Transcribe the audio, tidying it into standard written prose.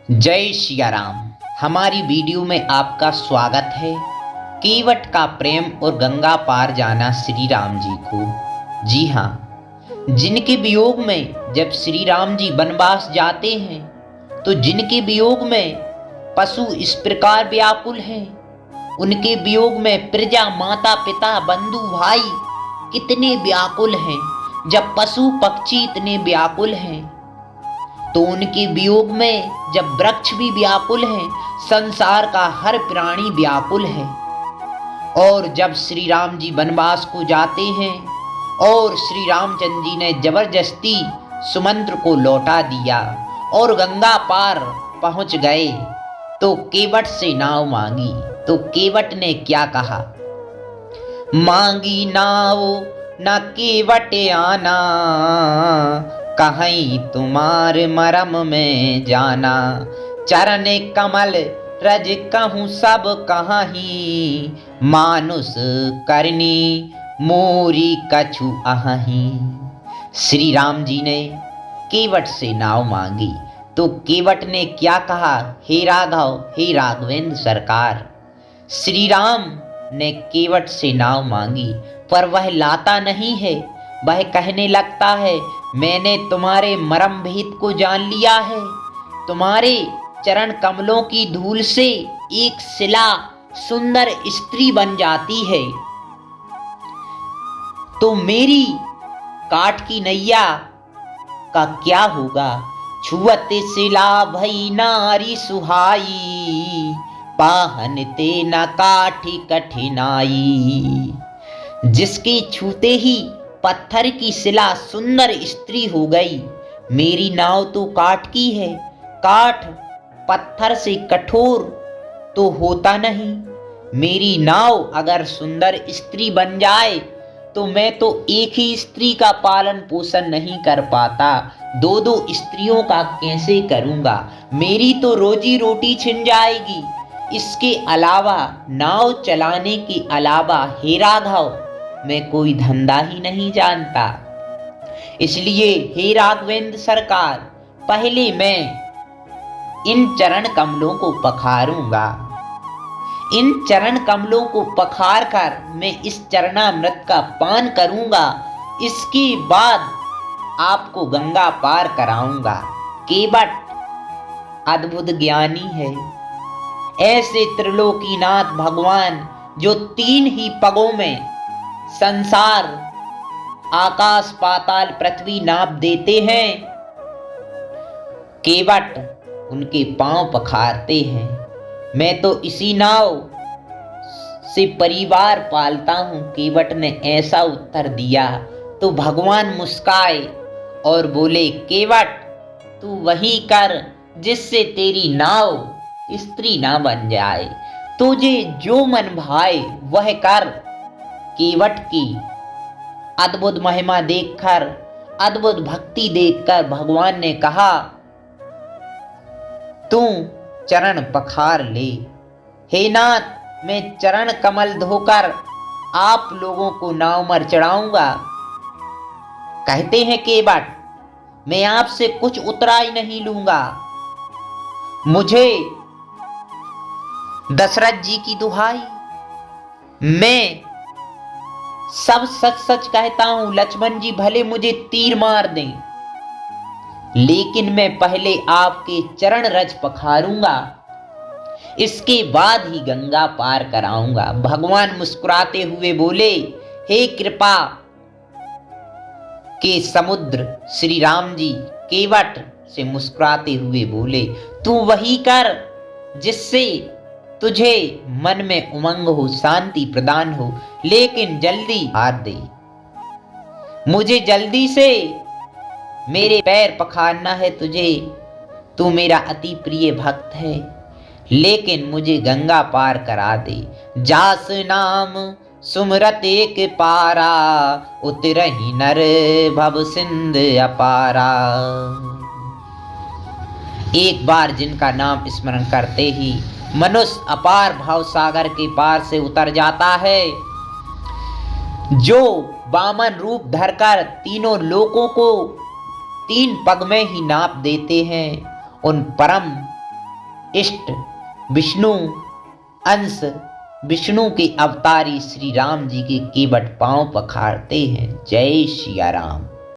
जय सिया राम। हमारी वीडियो में आपका स्वागत है। केवट का प्रेम और गंगा पार जाना श्री राम जी को। जी हाँ, जिनके वियोग में जब श्री राम जी वनवास जाते हैं तो जिनके वियोग में पशु इस प्रकार व्याकुल हैं, उनके वियोग में प्रजा, माता पिता, बंधु भाई कितने व्याकुल हैं। जब पशु पक्षी इतने व्याकुल हैं तो उनके वियोग में जब वृक्ष भी व्याकुल हैं, संसार का हर प्राणी व्याकुल है। और जब श्री राम जी वनवास को जाते हैं और श्री रामचंद्र जी ने जबरदस्ती सुमंत्र को लौटा दिया और गंगा पार पहुंच गए तो केवट से नाव मांगी। तो केवट ने क्या कहा? मांगी नाव न केवट आना, कहीं तुम्हार मरम में जाना। चरण कमल रज कहूँ सब कहीं, मानुष करनी मोरी कछु अहीं। श्री राम जी ने केवट से नाव मांगी तो केवट ने क्या कहा? हे राघव, हे राघवेंद्र सरकार। श्री राम ने केवट से नाव मांगी पर वह लाता नहीं है। वह कहने लगता है, मैंने तुम्हारे मरम भेद को जान लिया है। तुम्हारे चरण कमलों की धूल से एक शिला सुंदर स्त्री बन जाती है तो मेरी काठ की नैया का क्या होगा? छुअत शिला भई नारी सुहाई, पाहन ते न काठी कठिनाई। जिसके छूते ही पत्थर की शिला सुंदर स्त्री हो गई। मेरी नाव तो काठ की है, काठ पत्थर से कठोर तो होता नहीं। मेरी नाव अगर सुंदर स्त्री बन जाए तो मैं तो एक ही स्त्री का पालन पोषण नहीं कर पाता, दो दो स्त्रियों का कैसे करूंगा? मेरी तो रोजी रोटी छिन जाएगी। इसके अलावा, नाव चलाने के अलावा, हे राघव, मैं कोई धंधा ही नहीं जानता। इसलिए हे राघवेंद्र सरकार, पहले मैं इन चरण कमलों को पखारूंगा। इन चरण कमलों को पखार कर मैं इस चरणामृत का पान करूंगा। इसके बाद आपको गंगा पार कराऊंगा। केवट अद्भुत ज्ञानी है। ऐसे त्रिलोकीनाथ भगवान जो तीन ही पगों में संसार, आकाश, पाताल, पृथ्वी नाप देते हैं, केवट उनके पांव पखारते हैं। मैं तो इसी नाव से परिवार पालता हूं। केवट ने ऐसा उत्तर दिया तो भगवान मुस्काए और बोले, केवट तू वही कर जिससे तेरी नाव स्त्री ना बन जाए। तुझे जो मन भाए वह कर। केवट की अद्भुत महिमा देखकर, अद्भुत भक्ति देखकर भगवान ने कहा, तू चरण पखार ले। हे नाथ, मैं चरण कमल धोकर आप लोगों को नाव पर चढ़ाऊंगा। कहते हैं केवट, मैं आपसे कुछ उतराई नहीं लूंगा। मुझे दशरथ जी की दुहाई, मैं सब सच सच कहता हूं। लक्ष्मण जी भले मुझे तीर मार दें, लेकिन मैं पहले आपके चरण रज पखारूंगा, इसके बाद ही गंगा पार कराऊंगा। भगवान मुस्कुराते हुए बोले, हे कृपा के समुद्र श्री राम जी केवट से मुस्कुराते हुए बोले, तू वही कर जिससे तुझे मन में उमंग हो, शांति प्रदान हो, लेकिन जल्दी हार दे। मुझे जल्दी से मेरे पैर पखारना है तुझे। तू मेरा अति प्रिय भक्त है, लेकिन मुझे गंगा पार करा दे। जास नाम सुमरत एक पारा, उतरहि नर भव सिंध अपारा। एक बार जिनका नाम स्मरण करते ही मनुष्य अपार भाव सागर के पार से उतर जाता है। जो वामन रूप धरकर तीनों लोकों को तीन पग में ही नाप देते हैं, उन परम इष्ट विष्णु अंश विष्णु के अवतारी श्री राम जी के केवट पांव पखारते हैं। जय सिया राम।